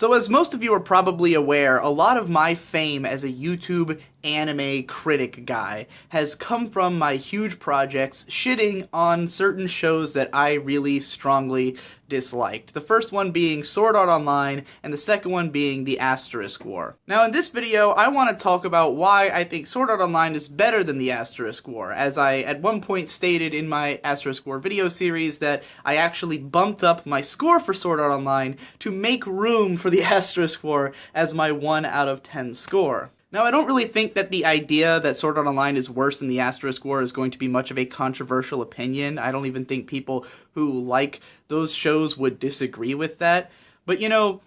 So as most of you are probably aware, a lot of my fame as a YouTube anime critic guy has come from my huge projects shitting on certain shows that I really strongly disliked. The first one being Sword Art Online, and the second one being the Asterisk War. Now in this video, I want to talk about why I think Sword Art Online is better than the Asterisk War, as I at one point stated in my Asterisk War video series that I actually bumped up my score for Sword Art Online to make room for the Asterisk War as my 1 out of 10 score. Now, I don't really think that the idea that Sword Art Online is worse than the Asterisk War is going to be much of a controversial opinion. I don't even think people who like those shows would disagree with that. But, you know,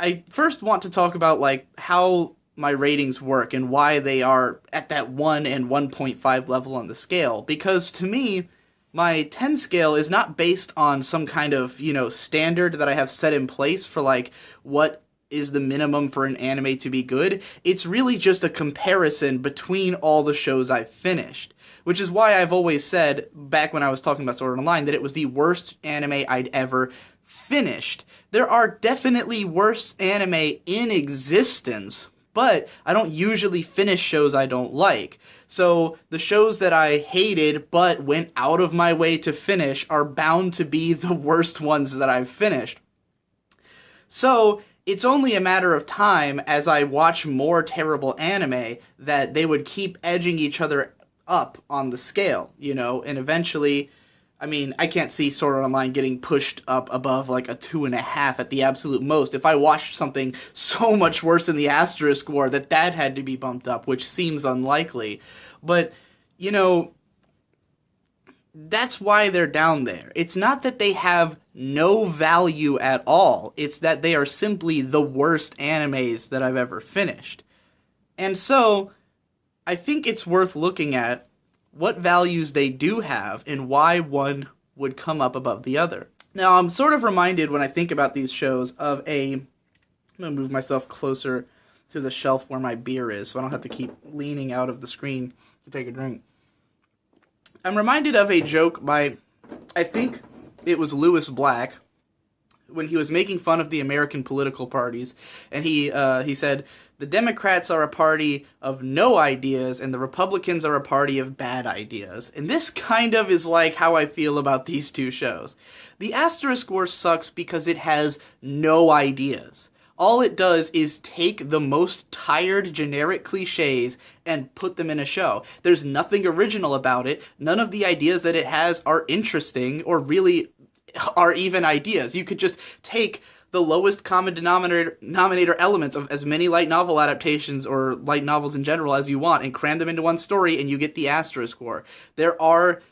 I first want to talk about, like, how my ratings work and why they are at that 1 and 1.5 level on the scale. Because, to me, my 10 scale is not based on some kind of, you know, standard that I have set in place for, like, what is the minimum for an anime to be good. It's really just a comparison between all the shows I've finished. Which is why I've always said, back when I was talking about Sword Art Online, that it was the worst anime I'd ever finished. There are definitely worse anime in existence, but I don't usually finish shows I don't like. So the shows that I hated but went out of my way to finish are bound to be the worst ones that I've finished. So it's only a matter of time as I watch more terrible anime that they would keep edging each other up on the scale, you know, and eventually, I mean, I can't see Sword Art Online getting pushed up above like a 2.5 at the absolute most. If I watched something so much worse than the Asterisk War, that had to be bumped up, which seems unlikely. But, you know, that's why they're down there. It's not that they have no value at all. It's that they are simply the worst animes that I've ever finished. And so, I think it's worth looking at what values they do have and why one would come up above the other. Now, I'm sort of reminded when I think about these shows of I'm going to move myself closer to the shelf where my beer is so I don't have to keep leaning out of the screen to take a drink. I'm reminded of a joke by, I think it was Lewis Black, when he was making fun of the American political parties, and he said, the Democrats are a party of no ideas, and the Republicans are a party of bad ideas. And this kind of is like how I feel about these two shows. The Asterisk War sucks because it has no ideas. All it does is take the most tired generic cliches and put them in a show. There's nothing original about it. None of the ideas that it has are interesting or really are even ideas. You could just take the lowest common denominator elements of as many light novel adaptations or light novels in general as you want and cram them into one story and you get the Asterisk War. There are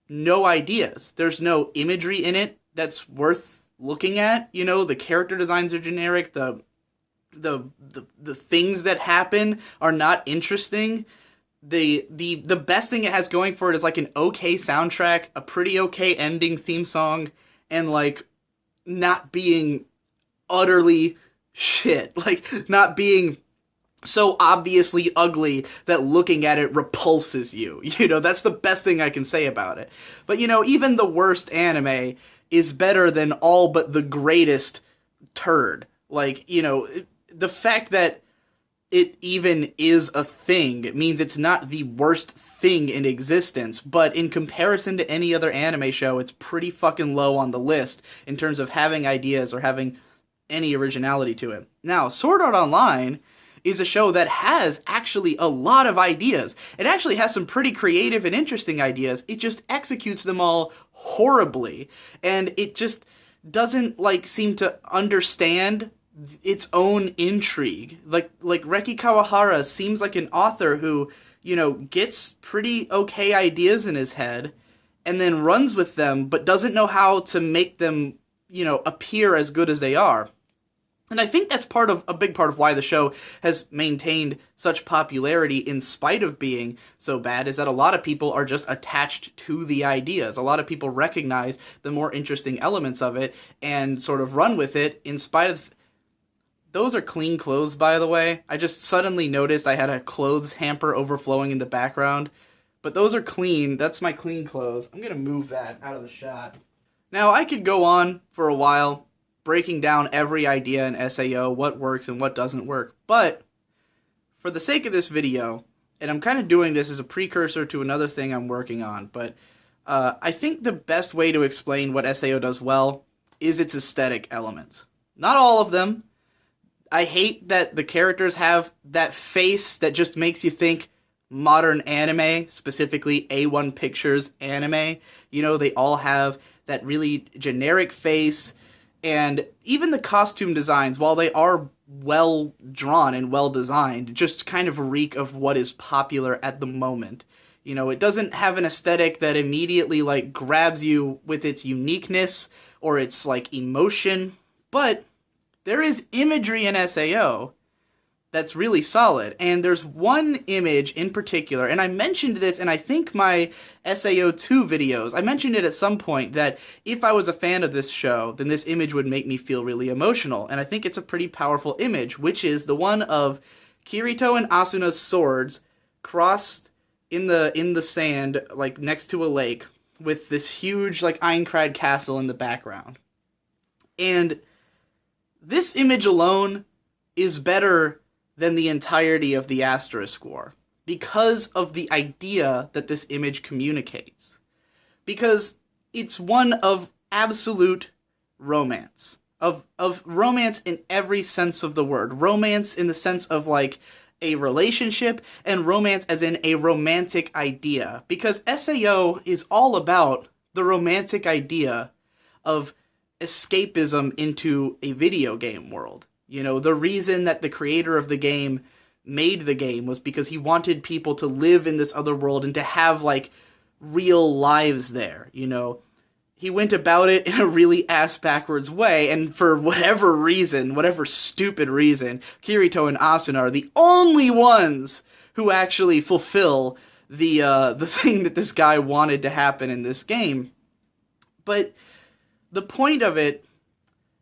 no ideas. There's no imagery in it that's worth looking at. You know, the character designs are generic, the things that happen are not interesting. The best thing it has going for it is like an okay soundtrack, a pretty okay ending theme song, and like not being utterly shit, like not being so obviously ugly that looking at it repulses you. You know, that's the best thing I can say about it. But you know, even the worst anime is better than all but the greatest turd. Like, you know, the fact that it even is a thing means it's not the worst thing in existence, but in comparison to any other anime show, it's pretty fucking low on the list in terms of having ideas or having any originality to it. Now, Sword Art Online is a show that has actually a lot of ideas. It actually has some pretty creative and interesting ideas. It just executes them all horribly. And it just doesn't, like, seem to understand its own intrigue. Like Reki Kawahara seems like an author who, you know, gets pretty okay ideas in his head and then runs with them, but doesn't know how to make them, you know, appear as good as they are. And I think that's a big part of why the show has maintained such popularity in spite of being so bad, is that a lot of people are just attached to the ideas. A lot of people recognize the more interesting elements of it and sort of run with it in spite of... Those are clean clothes, by the way. I just suddenly noticed I had a clothes hamper overflowing in the background. But those are clean. That's my clean clothes. I'm going to move that out of the shot. Now, I could go on for a while breaking down every idea in SAO, what works and what doesn't work. But for the sake of this video, and I'm kind of doing this as a precursor to another thing I'm working on, but I think the best way to explain what SAO does well is its aesthetic elements. Not all of them. I hate that the characters have that face that just makes you think modern anime, specifically A1 Pictures anime. You know, they all have that really generic face, and even the costume designs, while they are well drawn and well designed, just kind of reek of what is popular at the moment. You know, it doesn't have an aesthetic that immediately, like, grabs you with its uniqueness or its, like, emotion, but there is imagery in SAO that's really solid, and there's one image in particular, and I mentioned this in I think my SAO 2 videos. I mentioned it at some point that if I was a fan of this show, then this image would make me feel really emotional, and I think it's a pretty powerful image, which is the one of Kirito and Asuna's swords crossed in the sand, like next to a lake, with this huge, like, Aincrad castle in the background. And this image alone is better than the entirety of the Asterisk War because of the idea that this image communicates. Because it's one of absolute romance. Of romance in every sense of the word. Romance in the sense of, like, a relationship, and romance as in a romantic idea. Because SAO is all about the romantic idea of escapism into a video game world. You know, the reason that the creator of the game made the game was because he wanted people to live in this other world and to have, like, real lives there, you know. He went about it in a really ass-backwards way, and for whatever reason, whatever stupid reason, Kirito and Asuna are the only ones who actually fulfill the thing that this guy wanted to happen in this game. But the point of it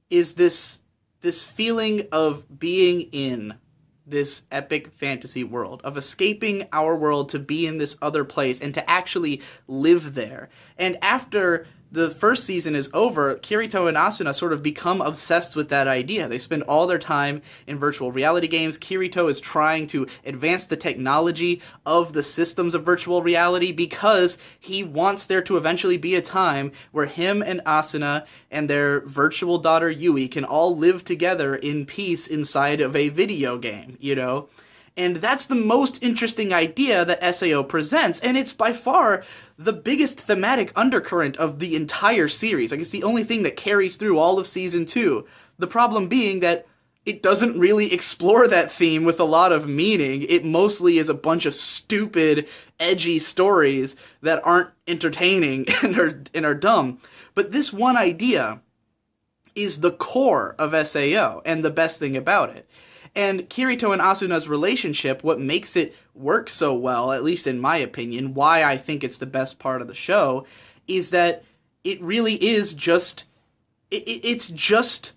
is this feeling of being in this epic fantasy world, of escaping our world to be in this other place and to actually live there. And after the first season is over, Kirito and Asuna sort of become obsessed with that idea. They spend all their time in virtual reality games. Kirito is trying to advance the technology of the systems of virtual reality because he wants there to eventually be a time where him and Asuna and their virtual daughter Yui can all live together in peace inside of a video game, you know? And that's the most interesting idea that SAO presents, and it's by far the biggest thematic undercurrent of the entire series. Like, it's the only thing that carries through all of Season 2. The problem being that it doesn't really explore that theme with a lot of meaning. It mostly is a bunch of stupid, edgy stories that aren't entertaining and are dumb. But this one idea is the core of SAO, and the best thing about it. And Kirito and Asuna's relationship, what makes it work so well, at least in my opinion, why I think it's the best part of the show, is that it really is just, it's just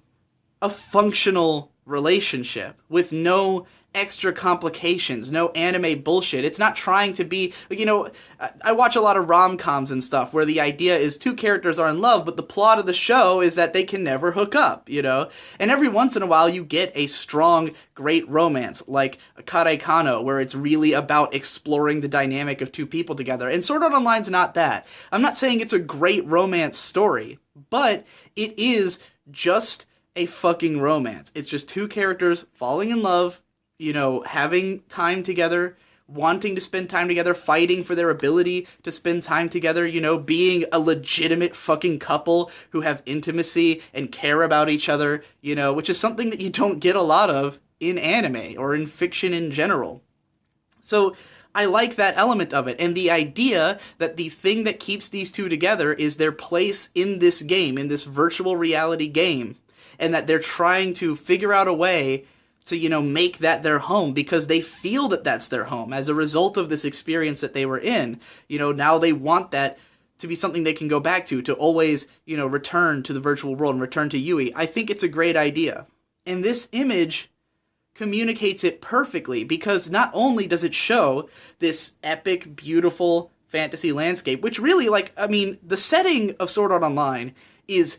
a functional relationship with no extra complications, no anime bullshit. It's not trying to be, you know, I watch a lot of rom-coms and stuff where the idea is two characters are in love, but the plot of the show is that they can never hook up, you know? And every once in a while you get a strong, great romance, like Kare Kano, where it's really about exploring the dynamic of two people together. And Sword Art Online's not that. I'm not saying it's a great romance story, but it is just a fucking romance. It's just two characters falling in love, you know, having time together, wanting to spend time together, fighting for their ability to spend time together, you know, being a legitimate fucking couple who have intimacy and care about each other, you know, which is something that you don't get a lot of in anime or in fiction in general. So I like that element of it, and the idea that the thing that keeps these two together is their place in this game, in this virtual reality game, and that they're trying to figure out a way to, you know, make that their home because they feel that that's their home as a result of this experience that they were in. You know, now they want that to be something they can go back to always, you know, return to the virtual world and return to Yui. I think it's a great idea. And this image communicates it perfectly because not only does it show this epic, beautiful fantasy landscape, which really, like, I mean, the setting of Sword Art Online is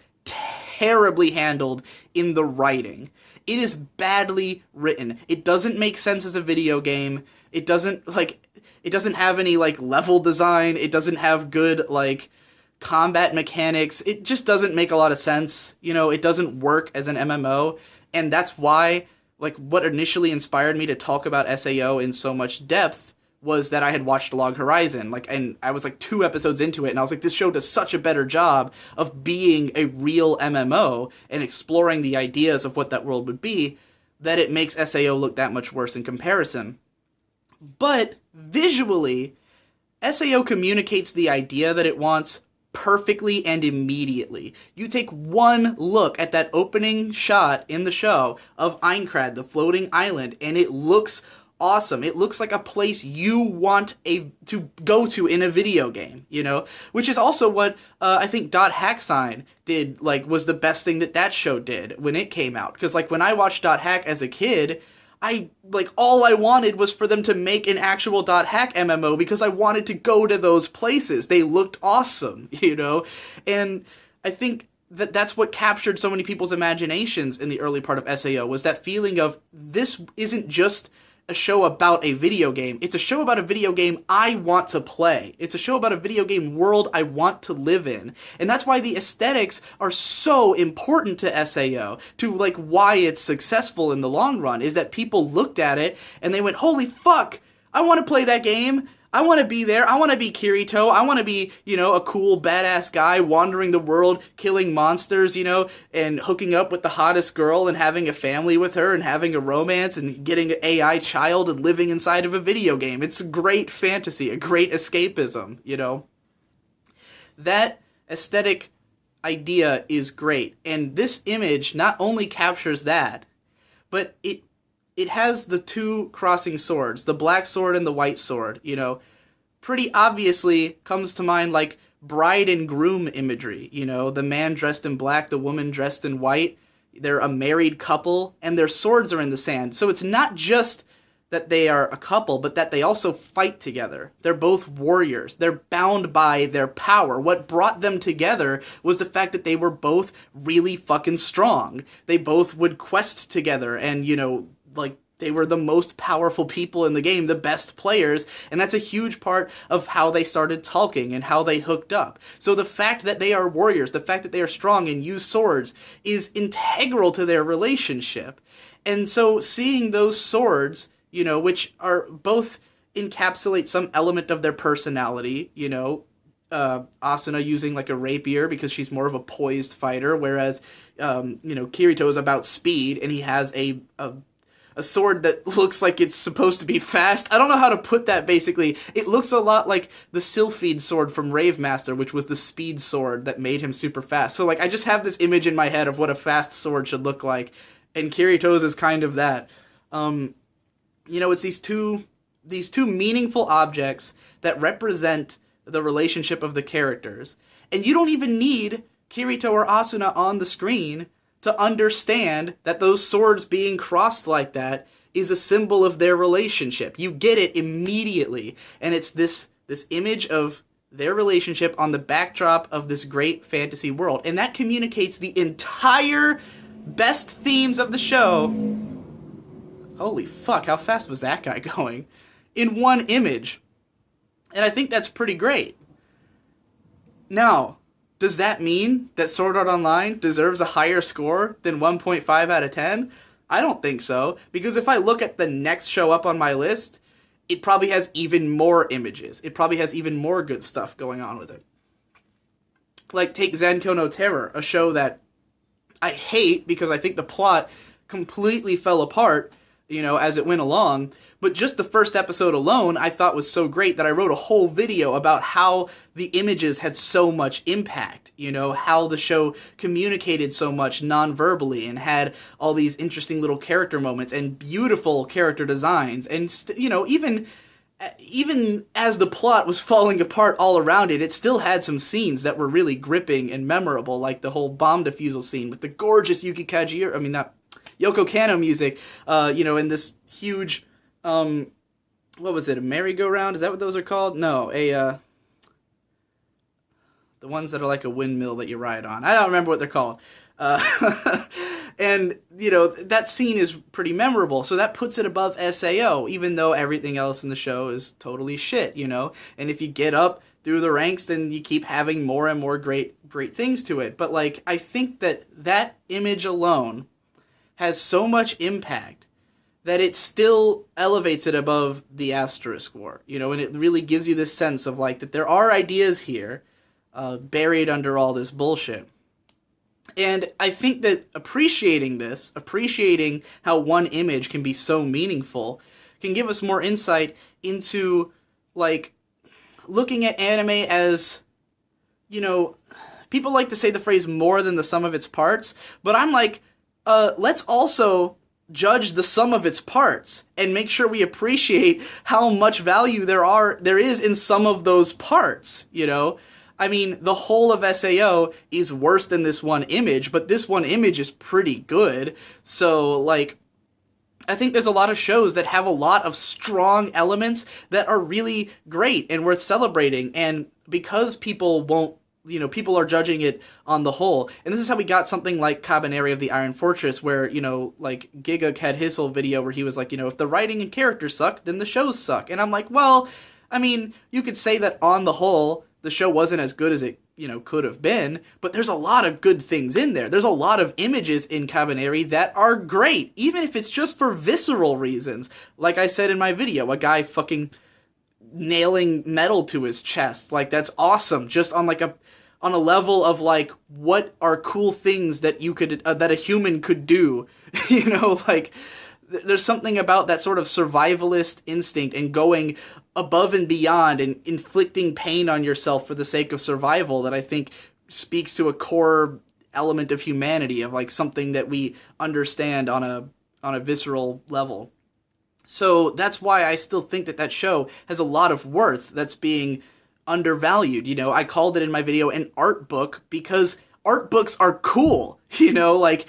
terribly handled in the writing. It is badly written. It doesn't make sense as a video game. It doesn't have any like level design. It doesn't have good like combat mechanics. It just doesn't make a lot of sense. You know, it doesn't work as an MMO, and that's why like what initially inspired me to talk about SAO in so much depth was that I had watched Log Horizon, like, and I was like 2 episodes into it, and I was like, this show does such a better job of being a real MMO and exploring the ideas of what that world would be, that it makes SAO look that much worse in comparison. But visually, SAO communicates the idea that it wants perfectly and immediately. You take one look at that opening shot in the show of Aincrad, the floating island, and it looks awesome. It looks like a place you want to go to in a video game, you know? Which is also what I think .hack Sign did, like, was the best thing that show did when it came out. Because, like, when I watched .hack as a kid, all I wanted was for them to make an actual .hack MMO because I wanted to go to those places. They looked awesome, you know? And I think that's what captured so many people's imaginations in the early part of SAO, was that feeling of, this isn't just a show about a video game. It's a show about a video game I want to play. It's a show about a video game world I want to live in. And that's why the aesthetics are so important to SAO, to like why it's successful in the long run, is that people looked at it and they went, holy fuck, I want to play that game. I want to be there. I want to be Kirito. I want to be, you know, a cool, badass guy wandering the world, killing monsters, you know, and hooking up with the hottest girl and having a family with her and having a romance and getting an AI child and living inside of a video game. It's a great fantasy, a great escapism, you know. That aesthetic idea is great. And this image not only captures that, but it has the 2 crossing swords, the black sword and the white sword, you know. Pretty obviously comes to mind like bride and groom imagery, you know, the man dressed in black, the woman dressed in white. They're a married couple and their swords are in the sand. So it's not just that they are a couple, but that they also fight together. They're both warriors. They're bound by their power. What brought them together was the fact that they were both really fucking strong. They both would quest together and, you know, like, they were the most powerful people in the game, the best players, and that's a huge part of how they started talking and how they hooked up. So the fact that they are warriors, the fact that they are strong and use swords is integral to their relationship. And so seeing those swords, you know, which are both encapsulate some element of their personality, you know, Asuna using like a rapier because she's more of a poised fighter, whereas, you know, Kirito is about speed and he has a sword that looks like it's supposed to be fast. I don't know how to put that, basically. It looks a lot like the Sylphid sword from Rave Master, which was the speed sword that made him super fast. So, like, I just have this image in my head of what a fast sword should look like, and Kirito's is kind of that. You know, it's these two meaningful objects that represent the relationship of the characters. And you don't even need Kirito or Asuna on the screen to understand that those swords being crossed like that is a symbol of their relationship. You get it immediately. And it's this image of their relationship on the backdrop of this great fantasy world. And that communicates the entire best themes of the show. Holy fuck, how fast was that guy going? In one image. And I think that's pretty great. Now, does that mean that Sword Art Online deserves a higher score than 1.5 out of 10? I don't think so, because if I look at the next show up on my list, it probably has even more images. It probably has even more good stuff going on with it. Like, take Zanko no Terror, a show that I hate because I think the plot completely fell apart, you know, as it went along. But just the first episode alone I thought was so great that I wrote a whole video about how the images had so much impact, you know, how the show communicated so much non-verbally and had all these interesting little character moments and beautiful character designs. And, you know, even as the plot was falling apart all around it, it still had some scenes that were really gripping and memorable, like the whole bomb defusal scene with the gorgeous Yoko Kanno music, you know, in this huge, what was it, a merry-go-round? Is that what those are called? No, the ones that are like a windmill that you ride on. I don't remember what they're called. And, you know, that scene is pretty memorable, so that puts it above SAO, even though everything else in the show is totally shit, you know? And if you get up through the ranks, then you keep having more and more great things to it. But, like, I think that that image alone has so much impact that it still elevates it above the Asterisk War, you know? And it really gives you this sense of, like, that there are ideas here buried under all this bullshit. And I think that appreciating this, appreciating how one image can be so meaningful, can give us more insight into, like, looking at anime as, you know, people like to say the phrase more than the sum of its parts, but I'm like, let's also judge the sum of its parts and make sure we appreciate how much value there is in some of those parts, you know? I mean, the whole of SAO is worse than this one image, but this one image is pretty good. So, like, I think there's a lot of shows that have a lot of strong elements that are really great and worth celebrating. And because people won't, you know, people are judging it on the whole. And this is how we got something like Cabaneri of the Iron Fortress, where, you know, like, Giga had his whole video where he was like, you know, if the writing and characters suck, then the shows suck. And I'm like, well, I mean, you could say that on the whole, the show wasn't as good as it, you know, could have been, but there's a lot of good things in there. There's a lot of images in Cabaneri that are great, even if it's just for visceral reasons. Like I said in my video, a guy fucking nailing metal to his chest. Like, that's awesome. Just on, like, on a level of, like, what are cool things that you could, that a human could do. You know, like, there's something about that sort of survivalist instinct and going above and beyond and inflicting pain on yourself for the sake of survival that I think speaks to a core element of humanity, of, like, something that we understand on a visceral level. So that's why I still think that show has a lot of worth that's being undervalued. You know, I called it in my video an art book because art books are cool, you know, like,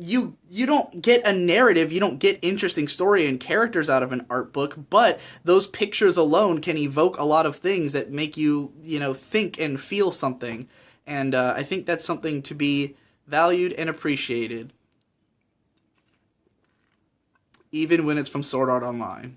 you don't get a narrative, you don't get interesting story and characters out of an art book, but those pictures alone can evoke a lot of things that make you, you know, think and feel something. And I think that's something to be valued and appreciated, even when it's from Sword Art Online.